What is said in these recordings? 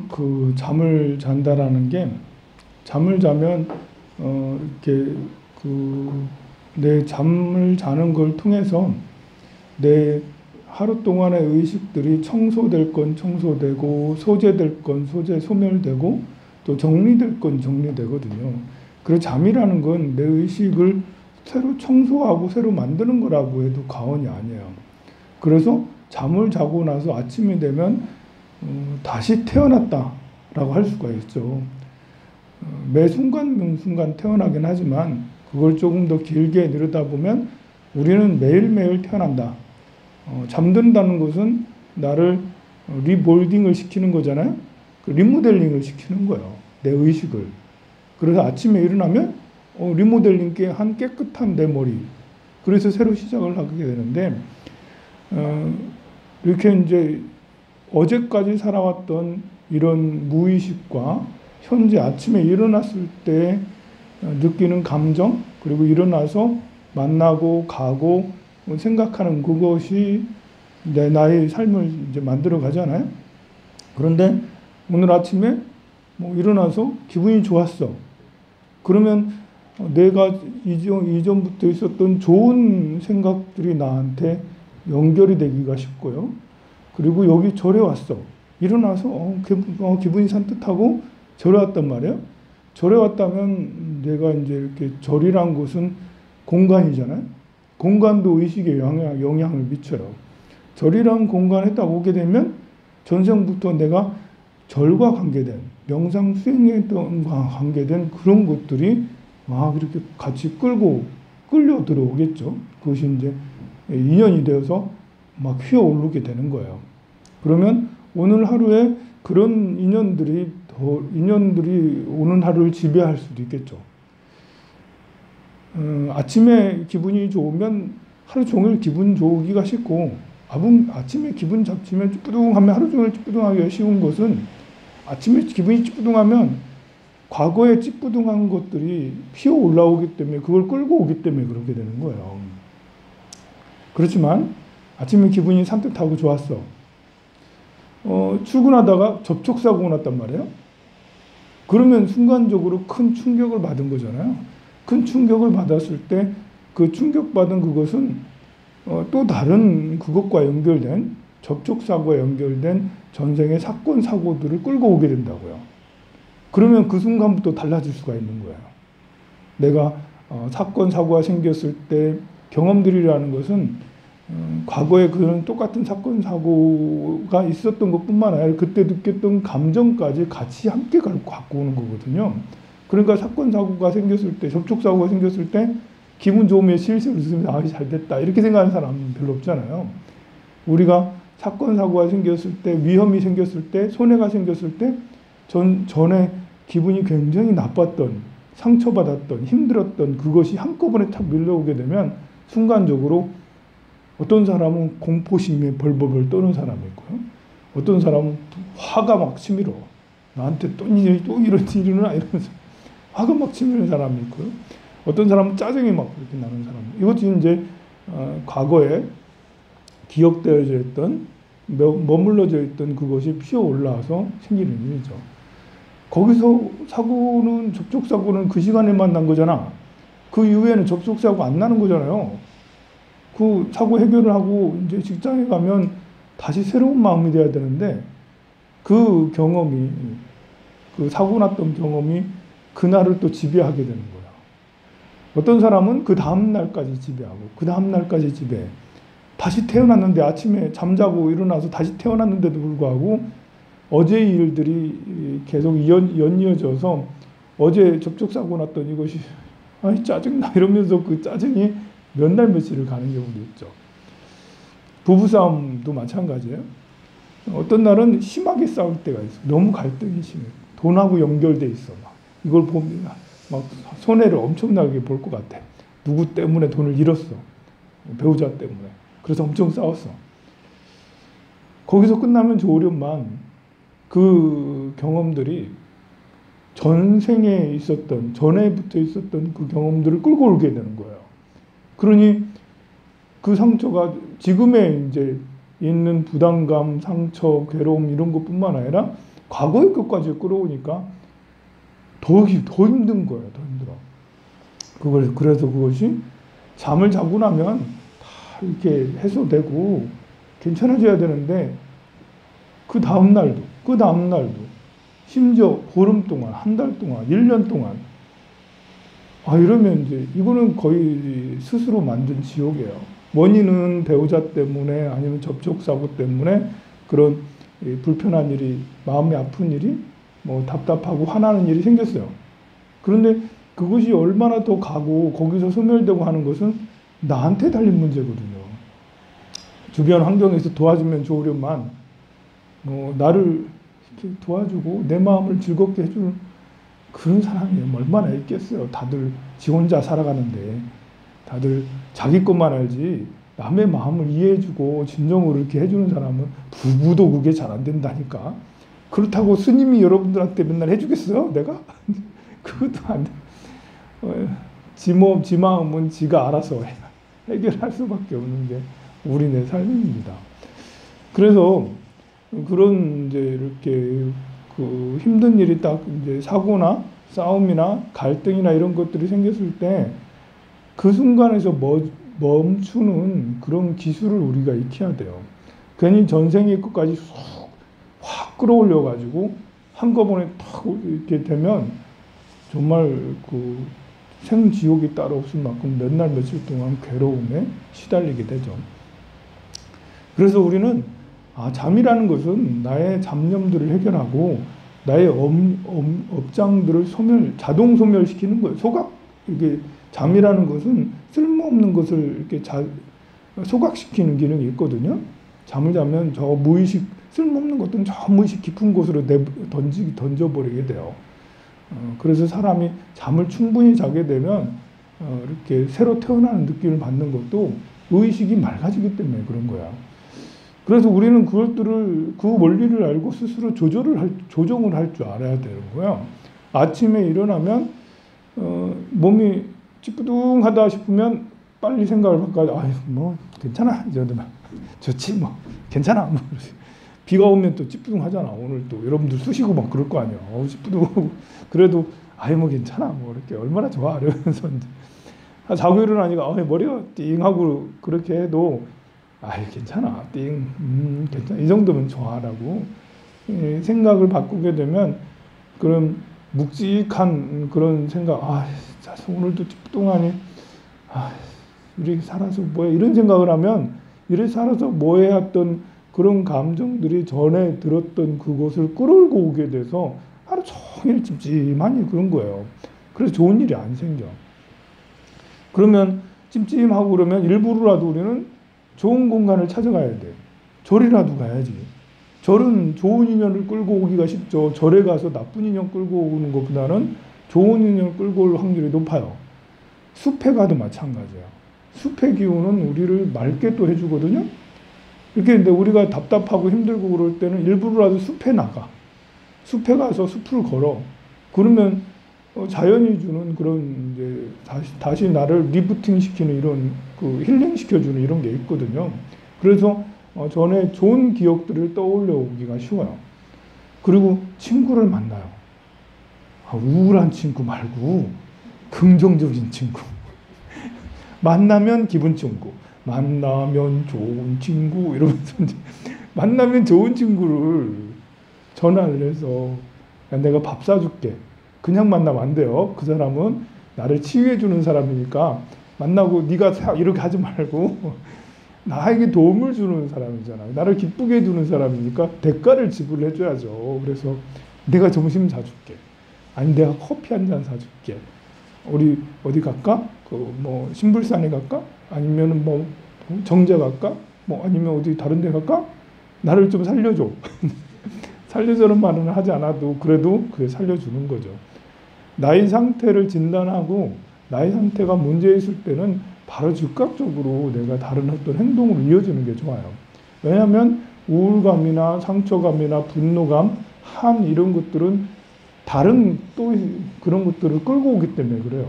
그 잠을 잔다라는 게 잠을 자면 이렇게 그 내 잠을 자는 걸 통해서 내 하루 동안의 의식들이 청소될 건 청소되고 소재될 건 소멸되고 또 정리될 건 정리되거든요. 그래서 잠이라는 건 내 의식을 새로 청소하고 새로 만드는 거라고 해도 과언이 아니에요. 그래서 잠을 자고 나서 아침이 되면 다시 태어났다라고 할 수가 있죠. 매 순간 태어나긴 하지만 그걸 조금 더 길게 들여다보면 우리는 매일매일 태어난다. 잠든다는 것은 나를 리몰딩을 시키는 거잖아요. 그 리모델링을 시키는 거예요. 내 의식을. 그래서 아침에 일어나면 리모델링 한 깨끗한 내 머리. 그래서 새로 시작을 하게 되는데 이렇게 이제 어제까지 살아왔던 이런 무의식과 현재 아침에 일어났을 때 느끼는 감정, 그리고 일어나서 만나고 가고 생각하는 그것이 나의 삶을 이제 만들어 가잖아요. 그런데 오늘 아침에 일어나서 기분이 좋았어. 그러면 내가 이전부터 있었던 좋은 생각들이 나한테 연결이 되기가 쉽고요. 그리고 여기 절에 왔어. 일어나서 기분이 산뜻하고 절에 왔단 말이에요. 절에 왔다면 내가 이제 이렇게 절이란 곳은 공간이잖아요. 공간도 의식에 영향을 미쳐요. 절이란 공간에 딱 오게 되면 전생부터 내가 절과 관계된 명상 수행과 관계된 그런 것들이 막 이렇게 같이 끌려 들어오겠죠. 그것이 이제 인연이 되어서 막 휘어오르게 되는 거예요. 그러면 오늘 하루에 그런 인연들이 오는 하루를 지배할 수도 있겠죠. 아침에 기분이 좋으면 하루 종일 기분 좋기가 쉽고, 아침에 기분 잡치면 찌뿌둥하면 하루 종일 찌뿌둥하기가 쉬운 것은 아침에 기분이 찌뿌둥하면 과거에 찌뿌둥한 것들이 피어 올라오기 때문에 그걸 끌고 오기 때문에 그렇게 되는 거예요. 그렇지만 아침에 기분이 산뜻하고 좋았어. 출근하다가 접촉사고가 났단 말이에요. 그러면 순간적으로 큰 충격을 받은 거잖아요. 큰 충격을 받았을 때 그 충격받은 그것은 또 다른 그것과 연결된 접촉사고와 연결된 전생의 사건, 사고들을 끌고 오게 된다고요. 그러면 그 순간부터 달라질 수가 있는 거예요. 내가 사건, 사고가 생겼을 때 경험들이라는 것은 과거에 그런 똑같은 사건, 사고가 있었던 것뿐만 아니라 그때 느꼈던 감정까지 같이 함께 갖고 오는 거거든요. 그러니까 사건, 사고가 생겼을 때, 접촉사고가 생겼을 때 기분 좋으면 실실 웃으면서 잘 됐다 이렇게 생각하는 사람은 별로 없잖아요. 우리가 사건, 사고가 생겼을 때, 위험이 생겼을 때, 손해가 생겼을 때 전에 기분이 굉장히 나빴던, 상처받았던, 힘들었던 그것이 한꺼번에 탁 밀려오게 되면 순간적으로 어떤 사람은 공포심에 벌벌 떠는 사람이 있고요. 어떤 사람은 화가 막 치밀어. 나한테 또 이런 일이 일어나 이러면서 화가 막 치밀는 사람이 있고요. 어떤 사람은 짜증이 막 그렇게 나는 사람. 이것이 이제 과거에 기억되어져 있던 머물러져 있던 그것이 피어 올라와서 생기는 일이죠. 거기서 접촉사고는 그 시간에만 난 거잖아. 그 이후에는 접촉사고 안 나는 거잖아요. 그 사고 해결을 하고 이제 직장에 가면 다시 새로운 마음이 돼야 되는데 그 경험이, 그 사고 났던 경험이 그날을 또 지배하게 되는 거야. 어떤 사람은 그 다음 날까지 지배하고 그 다음 날까지 지배해. 다시 태어났는데 아침에 잠자고 일어나서 다시 태어났는데도 불구하고 어제의 일들이 계속 연이어져서 어제 접촉사고 났던 이것이 짜증나 이러면서 그 짜증이 몇 날 며칠을 가는 경우도 있죠. 부부싸움도 마찬가지예요. 어떤 날은 심하게 싸울 때가 있어. 너무 갈등이 심해. 돈하고 연결돼 있어. 이걸 보면 막 손해를 엄청나게 볼 것 같아. 누구 때문에 돈을 잃었어. 배우자 때문에. 그래서 엄청 싸웠어. 거기서 끝나면 좋으련만 그 경험들이 전생에 있었던, 전에부터 있었던 그 경험들을 끌고 오게 되는 거예요. 그러니 그 상처가 지금의 이제 있는 부담감, 상처, 괴로움 이런 것뿐만 아니라 과거의 것까지 끌어오니까 더 힘든 거예요. 더 힘들어. 그래서 그것이 잠을 자고 나면 다 이렇게 해소되고 괜찮아져야 되는데 그 다음 날도 심지어 보름 동안, 한 달 동안, 1년 동안 이러면 이제 이거는 거의 스스로 만든 지옥이에요. 원인은 배우자 때문에 아니면 접촉사고 때문에 그런 불편한 일이, 마음이 아픈 일이, 뭐 답답하고 화나는 일이 생겼어요. 그런데 그것이 얼마나 더 가고 거기서 소멸되고 하는 것은 나한테 달린 문제거든요. 주변 환경에서 도와주면 좋으련만 나를 이렇게 도와주고 내 마음을 즐겁게 해주는 그런 사람이 얼마나 있겠어요. 다들 지 혼자 살아가는데 다들 자기 것만 알지 남의 마음을 이해해주고 진정으로 이렇게 해주는 사람은 부부도 그게 잘 안 된다니까. 그렇다고 스님이 여러분들한테 맨날 해주겠어요? 내가? 그것도 안 돼. 지 마음은 지가 알아서 해결할 수밖에 없는 게 우리네 삶입니다. 그래서 그런 이제 이렇게 그 힘든 일이 딱 이제 사고나 싸움이나 갈등이나 이런 것들이 생겼을 때 그 순간에서 멈추는 그런 기술을 우리가 익혀야 돼요. 괜히 전생의 것까지 확 끌어올려 가지고 한꺼번에 탁 이렇게 되면 정말 그 생지옥이 따로 없을 만큼 몇 날 며칠 동안 괴로움에 시달리게 되죠. 그래서 우리는 잠이라는 것은 나의 잡념들을 해결하고 나의 업장들을 자동 소멸시키는 거예요. 이게 잠이라는 것은 쓸모없는 것을 이렇게 소각시키는 기능이 있거든요. 잠을 자면 저 무의식, 쓸모없는 것들은 저 무의식 깊은 곳으로 던져버리게 돼요. 그래서 사람이 잠을 충분히 자게 되면 이렇게 새로 태어나는 느낌을 받는 것도 의식이 맑아지기 때문에 그런 거야. 그래서 우리는 그 원리를 알고 스스로 조정을 할 줄 알아야 되는 거예요. 아침에 일어나면 몸이 찌뿌둥하다 싶으면 빨리 생각을 바꿔. 뭐 괜찮아, 이 정도면 좋지, 뭐 괜찮아. 뭐. 비가 오면 또 찌뿌둥하잖아. 오늘 또 여러분들 쑤시고 막 그럴 거 아니야. 찌뿌둥하고 그래도 뭐 괜찮아, 뭐 이렇게 얼마나 좋아 이러면서 이제 자고 일어나니까 머리가 띵하고 그렇게 해도 괜찮아, 괜찮아, 이 정도면 좋아라고 생각을 바꾸게 되면 그런 묵직한 그런 생각, 오늘도 찌뿌둥하니, 이렇게 살아서 뭐해, 이런 생각을 하면 이렇게 살아서 뭐해 했던 그런 감정들이 전에 들었던 그것을 끌어올고 오게 돼서 하루 종일 찜찜하니 그런 거예요. 그래서 좋은 일이 안 생겨. 그러면 찜찜하고 그러면 일부러라도 우리는 좋은 공간을 찾아가야 돼. 절이라도 가야지. 절은 좋은 인연을 끌고 오기가 쉽죠. 절에 가서 나쁜 인연 끌고 오는 것보다는 좋은 인연을 끌고 올 확률이 높아요. 숲에 가도 마찬가지야. 숲의 기운은 우리를 맑게 또 해주거든요. 이렇게 근데 우리가 답답하고 힘들고 그럴 때는 일부러라도 숲에 나가. 숲에 가서 숲을 걸어. 그러면 자연이 주는 그런 이제 다시 나를 리부팅 시키는 이런 그 힐링 시켜주는 이런 게 있거든요. 그래서 전에 좋은 기억들을 떠올려 오기가 쉬워요. 그리고 친구를 만나요. 우울한 친구 말고 긍정적인 친구. 만나면 기분 친구, 만나면 좋은 친구 이러면서 이제 만나면 좋은 친구를 전화를 해서 내가 밥 사줄게. 그냥 만나면 안 돼요. 그 사람은 나를 치유해 주는 사람이니까 만나고 네가 이렇게 하지 말고 나에게 도움을 주는 사람이잖아요. 나를 기쁘게 해주는 사람이니까 대가를 지불해 줘야죠. 그래서 내가 점심 사줄게. 아니 내가 커피 한 잔 사줄게. 우리 어디 갈까? 뭐 신불산에 갈까? 아니면 뭐 정자 갈까? 뭐 아니면 어디 다른 데 갈까? 나를 좀 살려줘. 살려주는 말은 하지 않아도 그래도 그게 살려주는 거죠. 나의 상태를 진단하고 나의 상태가 문제 있을 때는 바로 즉각적으로 내가 다른 어떤 행동으로 이어지는 게 좋아요. 왜냐하면 우울감이나 상처감이나 분노감, 한 이런 것들은 다른 또 그런 것들을 끌고 오기 때문에 그래요.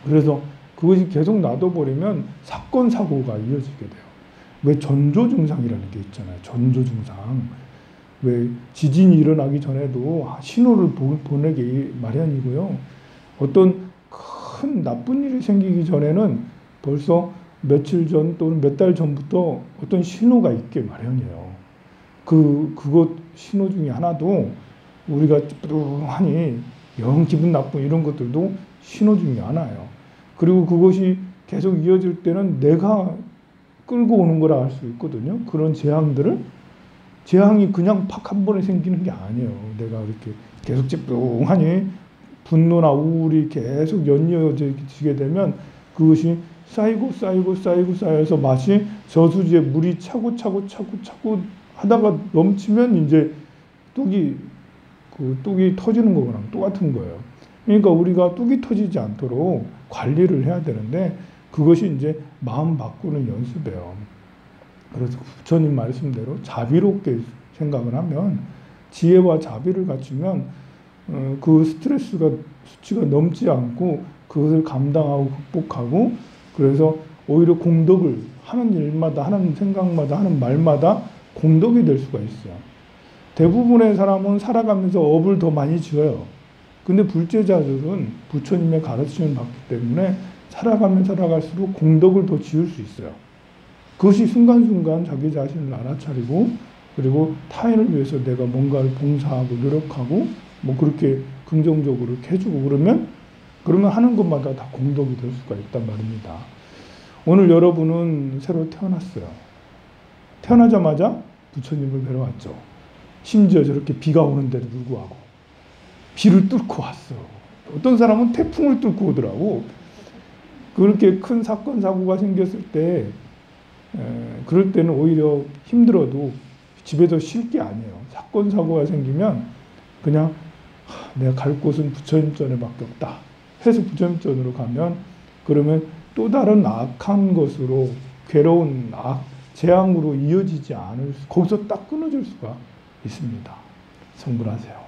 그래서 그것이 계속 놔둬버리면 사건, 사고가 이어지게 돼요. 왜 전조 증상이라는 게 있잖아요. 전조 증상. 왜 지진이 일어나기 전에도 신호를 보내기 마련이고요. 어떤 큰 나쁜 일이 생기기 전에는 벌써 며칠 전 또는 몇 달 전부터 어떤 신호가 있게 마련이에요. 그것 신호 중에 하나도 우리가 찌뿌둥하니 영 기분 나쁜 이런 것들도 신호 중에 하나예요. 그리고 그것이 계속 이어질 때는 내가 끌고 오는 거라 할 수 있거든요. 그런 재앙이 그냥 팍 한 번에 생기는 게 아니에요. 내가 이렇게 계속 찌뿌둥하니 분노나 우울이 계속 연이어지게 되면 그것이 쌓여서 마치 저수지에 물이 차고 하다가 넘치면 이제 뚝이 터지는 거랑 똑같은 거예요. 그러니까 우리가 뚝이 터지지 않도록 관리를 해야 되는데 그것이 이제 마음 바꾸는 연습이에요. 그래서 부처님 말씀대로 자비롭게 생각을 하면 지혜와 자비를 갖추면 그 스트레스가 수치가 넘지 않고 그것을 감당하고 극복하고 그래서 오히려 공덕을 하는 일마다 하는 생각마다 하는 말마다 공덕이 될 수가 있어요. 대부분의 사람은 살아가면서 업을 더 많이 지어요. 근데 불제자들은 부처님의 가르침을 받기 때문에 살아가면 살아갈수록 공덕을 더 지을 수 있어요. 그것이 순간순간 자기 자신을 알아차리고 그리고 타인을 위해서 내가 뭔가를 봉사하고 노력하고 뭐 그렇게 긍정적으로 이렇게 해주고 그러면 하는 것마다 다 공덕이 될 수가 있단 말입니다. 오늘 여러분은 새로 태어났어요. 태어나자마자 부처님을 뵈러 왔죠. 심지어 저렇게 비가 오는데도 불구하고 비를 뚫고 왔어. 어떤 사람은 태풍을 뚫고 오더라고. 그렇게 큰 사건 사고가 생겼을 때 그럴 때는 오히려 힘들어도 집에서 쉴 게 아니에요. 사건 사고가 생기면 그냥 내가 갈 곳은 부처님전에밖에 없다 해서 부처님전으로 가면 그러면 또 다른 악한 것으로 괴로운 재앙으로 이어지지 않을 거기서 딱 끊어질 수가 있습니다. 성불하세요.